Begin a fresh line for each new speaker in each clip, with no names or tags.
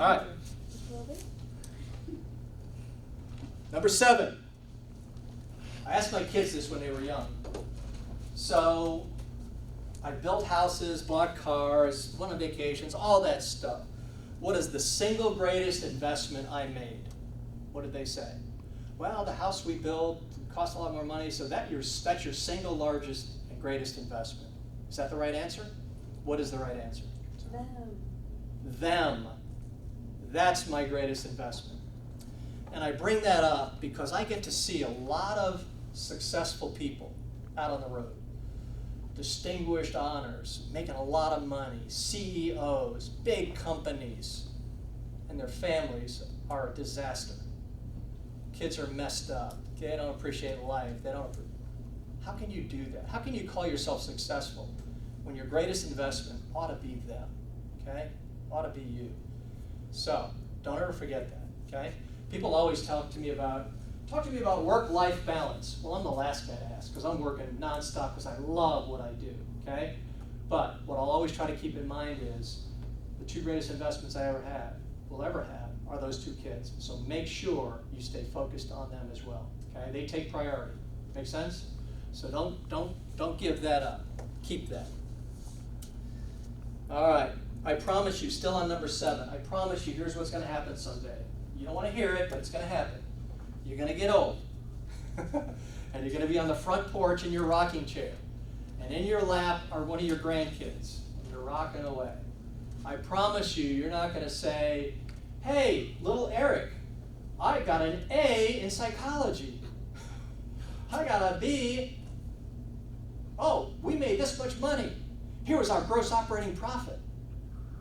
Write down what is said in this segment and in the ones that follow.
All right. Number 7. I asked my kids this when they were young. So I built houses, bought cars, went on vacations, all that stuff. What is the single greatest investment I made? What did they say? Well, the house we built cost a lot more money, so that's your single largest and greatest investment. Is that the right answer? What is the right answer? Them. That's my greatest investment. And I bring that up because I get to see a lot of successful people out on the road. Distinguished honors, making a lot of money, CEOs, big companies, and their families are a disaster. Kids are messed up. They don't appreciate life. How can you do that? How can you call yourself successful when your greatest investment ought to be them? Okay? Ought to be you. So don't ever forget that. Okay? People always talk to me about work-life balance. Well, I'm the last guy to ask because I'm working nonstop because I love what I do. Okay? But what I'll always try to keep in mind is the 2 greatest investments I will ever have, are those 2 kids. So make sure you stay focused on them as well. Okay? They take priority. Make sense? So don't give that up. Keep that. All right. I promise you, still on number 7, I promise you, here's what's going to happen someday. You don't want to hear it, but it's going to happen. You're going to get old. And you're going to be on the front porch in your rocking chair. And in your lap are one of your grandkids. And you're rocking away. I promise you, you're not going to say, hey, little Eric, I got an A in psychology. I got a B. Oh, we made this much money. Here was our gross operating profit.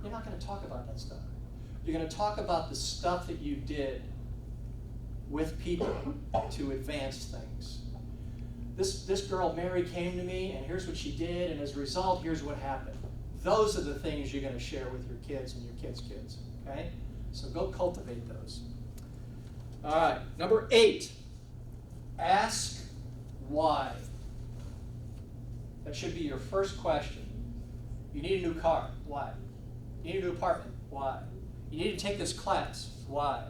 You're not going to talk about that stuff. You're going to talk about the stuff that you did with people to advance things. This girl, Mary, came to me, and here's what she did, and as a result, here's what happened. Those are the things you're going to share with your kids and your kids' kids. Okay? So go cultivate those. All right. Number 8. Ask why. That should be your first question. You need a new car. Why? You need a new apartment. Why? You need to take this class. Why?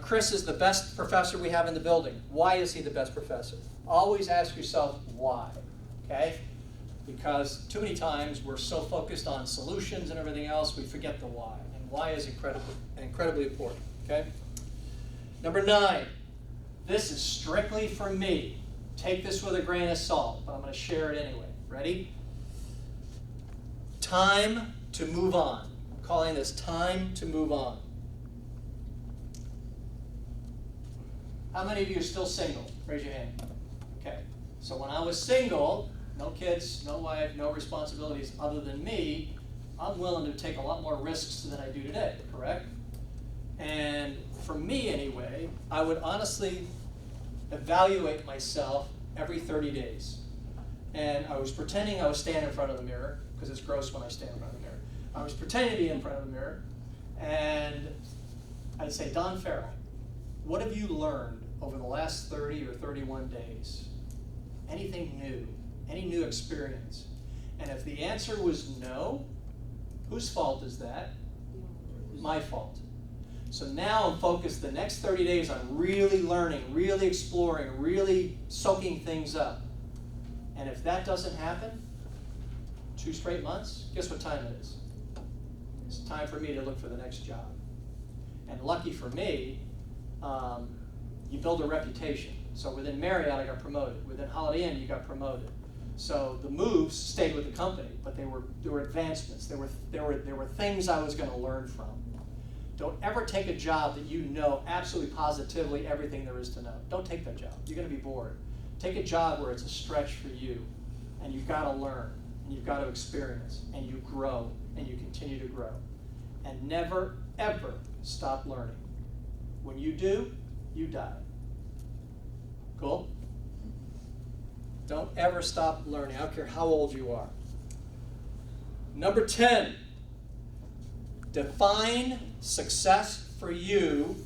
Chris is the best professor we have in the building. Why is he the best professor? Always ask yourself why. Okay? Because too many times we're so focused on solutions and everything else, we forget the why. And why is incredibly important. Okay? Number 9. This is strictly for me. Take this with a grain of salt, but I'm going to share it anyway. Ready? Time to move on. I'm calling this time to move on. How many of you are still single? Raise your hand. Okay. So when I was single, no kids, no wife, no responsibilities other than me, I'm willing to take a lot more risks than I do today, correct? And for me anyway, I would honestly evaluate myself every 30 days. And I was pretending I was standing in front of the mirror, because it's gross when I stand in front of the mirror. I was pretending to be in front of the mirror, and I'd say, Don Farrell, what have you learned over the last 30 or 31 days? Anything new? Any new experience? And if the answer was no, whose fault is that? My fault. So now I'm focused the next 30 days on really learning, really exploring, really soaking things up. And if that doesn't happen, 2 straight months, guess what time it is? It's time for me to look for the next job. And lucky for me, you build a reputation. So within Marriott, I got promoted. Within Holiday Inn, you got promoted. So the moves stayed with the company, but they were advancements. There were things I was going to learn from. Don't ever take a job that you know absolutely positively everything there is to know. Don't take that job. You're going to be bored. Take a job where it's a stretch for you, and you've got to learn, and you've got to experience, and you grow, and you continue to grow. And never, ever stop learning. When you do, you die. Cool? Don't ever stop learning. I don't care how old you are. Number 10, define success for you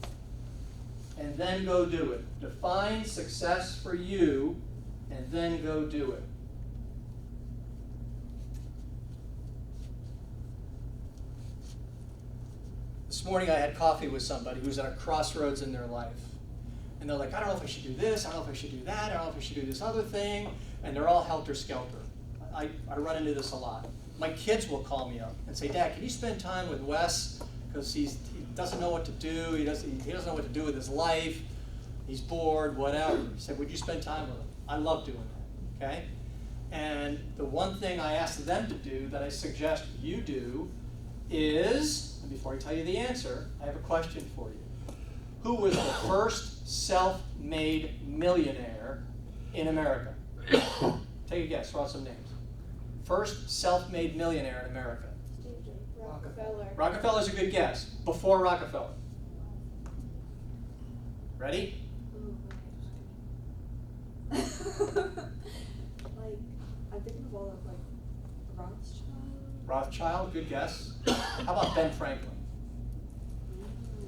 and then go do it. Define success for you and then go do it. This morning I had coffee with somebody who's at a crossroads in their life. And they're like, I don't know if I should do this, I don't know if I should do that, I don't know if I should do this other thing. And they're all helter-skelter. I run into this a lot. My kids will call me up and say, Dad, can you spend time with Wes? Because he doesn't know what to do, he doesn't know what to do with his life, he's bored, whatever. He said, would you spend time with him? I love doing that, okay? And the one thing I ask them to do that I suggest you do is, and before I tell you the answer, I have a question for you. Who was the first self-made millionaire in America? Take a guess, throw out some names. First self-made millionaire in America.
Rockefeller.
Rockefeller's a good guess. Before Rockefeller. Ready?
Like, I'm thinking of all of like Rothschild.
Rothschild, good guess. How about Ben Franklin?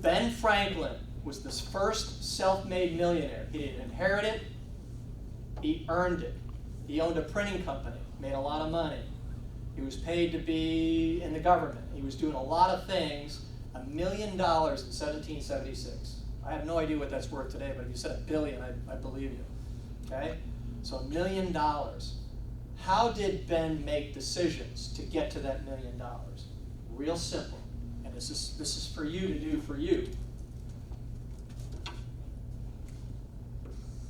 Ben Franklin was this first self-made millionaire. He didn't inherit it, he earned it. He owned a printing company, made a lot of money. He was paid to be in the government. He was doing a lot of things. $1 million in 1776. I have no idea what that's worth today, but if you said $1 billion, I believe you. Okay? So $1 million. How did Ben make decisions to get to that $1 million? Real simple. And this is for you to do for you.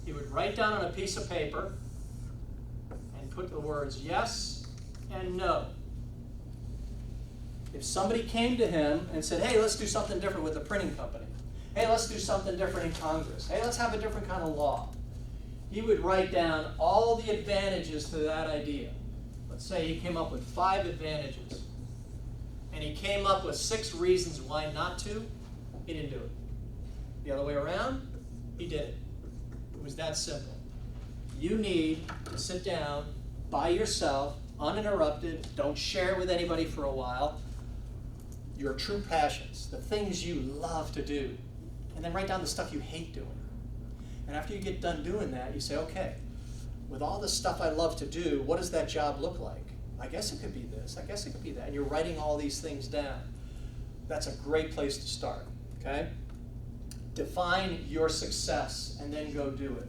He would write down on a piece of paper and put the words yes and no. If somebody came to him and said, hey, let's do something different with the printing company. Hey, let's do something different in Congress. Hey, let's have a different kind of law. He would write down all the advantages to that idea. Let's say he came up with 5 advantages. And he came up with 6 reasons why not to. He didn't do it. The other way around, he did it. It was that simple. You need to sit down by yourself, uninterrupted, don't share it with anybody for a while, your true passions, the things you love to do, and then write down the stuff you hate doing. And after you get done doing that, you say, okay, with all the stuff I love to do, what does that job look like? I guess it could be this, I guess it could be that. And you're writing all these things down. That's a great place to start, okay? Define your success and then go do it.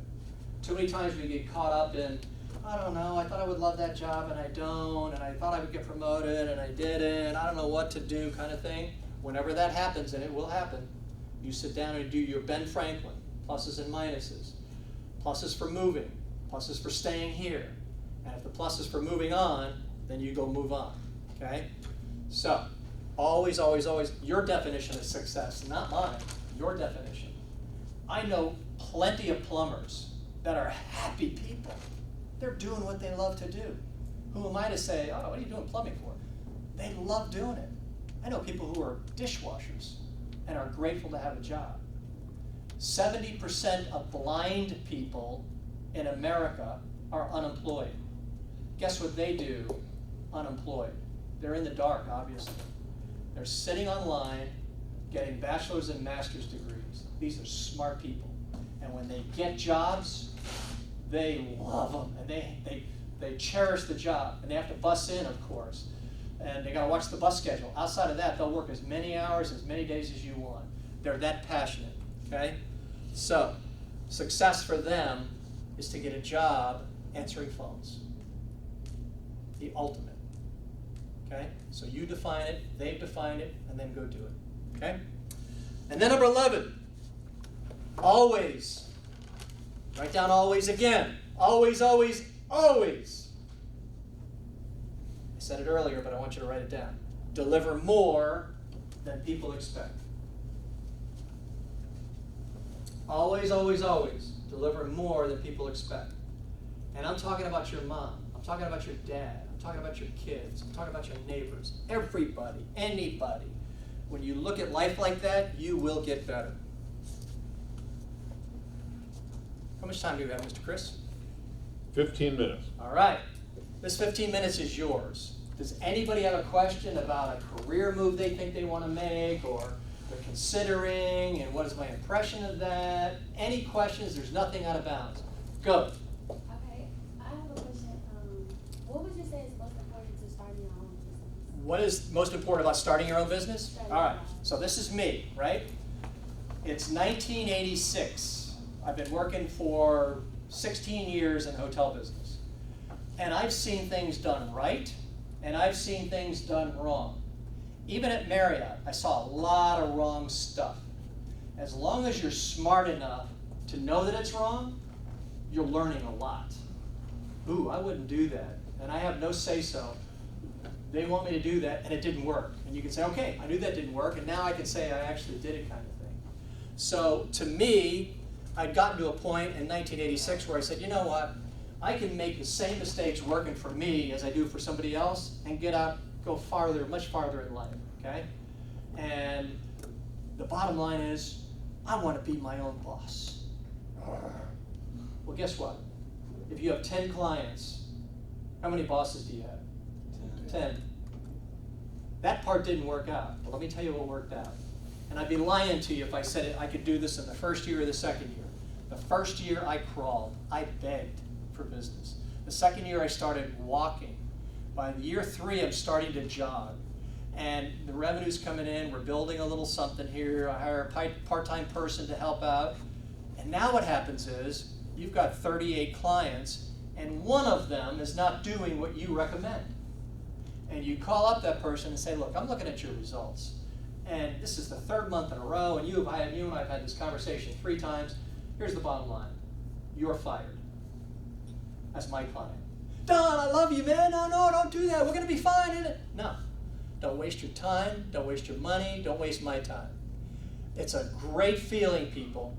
Too many times we get caught up in, I don't know, I thought I would love that job and I don't, and I thought I would get promoted and I didn't, I don't know what to do kind of thing. Whenever that happens, and it will happen, you sit down and do your Ben Franklin, pluses and minuses. Pluses for moving, pluses for staying here. And if the plus is for moving on, then you go move on, okay? So, always, always, always, your definition of success, not mine, your definition. I know plenty of plumbers that are happy people. They're doing what they love to do. Who am I to say, oh, what are you doing plumbing for? They love doing it. I know people who are dishwashers and are grateful to have a job. 70% of blind people in America are unemployed. Guess what they do? Unemployed. They're in the dark, obviously. They're sitting online, getting bachelor's and master's degrees. These are smart people. And when they get jobs, they love them, and they cherish the job. And they have to bus in, of course. And they gotta watch the bus schedule. Outside of that, they'll work as many hours, as many days as you want. They're that passionate, okay? So, success for them is to get a job answering phones. The ultimate, okay? So you define it, they define it, and then go do it, okay? And then number 11, always. Write down always again. Always, always, always. I said it earlier, but I want you to write it down. Deliver more than people expect. Always, always, always. Deliver more than people expect. And I'm talking about your mom. I'm talking about your dad. I'm talking about your kids. I'm talking about your neighbors. Everybody, anybody. When you look at life like that, you will get better. How much time do we have, Mr. Chris?
15 minutes.
All right. This 15 minutes is yours. Does anybody have a question about a career move they think they want to make, or they're considering, and what is my impression of that? Any questions? There's nothing out of bounds. Go.
Okay, I have a question. What would you say is most important to starting your own business?
what is most important about starting your own business?
Starting
All right,
your own.
so this is me, right? It's 1986. I've been working for 16 years in the hotel business. And I've seen things done right, and I've seen things done wrong. Even at Marriott, I saw a lot of wrong stuff. As long as you're smart enough to know that it's wrong, you're learning a lot. Ooh, I wouldn't do that, and I have no say-so. They want me to do that, and it didn't work. And you can say, okay, I knew that didn't work, and now I can say I actually did it, kind of thing. So to me, I'd gotten to a point in 1986 where I said, you know what? I can make the same mistakes working for me as I do for somebody else and go farther, much farther in life, okay? And the bottom line is, I want to be my own boss. Well, guess what? If you have 10 clients, how many bosses do you have? 10. That part didn't work out, but let me tell you what worked out. And I'd be lying to you if I said I could do this in the first year or the second year. The first year I crawled, I begged for business. The second year I started walking. By year 3, I'm starting to jog. And the revenue's coming in, we're building a little something here, I hire a part-time person to help out. And now what happens is, you've got 38 clients, and one of them is not doing what you recommend. And you call up that person and say, look, I'm looking at your results. And this is the 3rd month in a row, and you and I have had this conversation 3 times. Here's the bottom line. You're fired. That's my client. Don, I love you, man. No, don't do that. We're going to be fine, isn't it? No. Don't waste your time. Don't waste your money. Don't waste my time. It's a great feeling, people,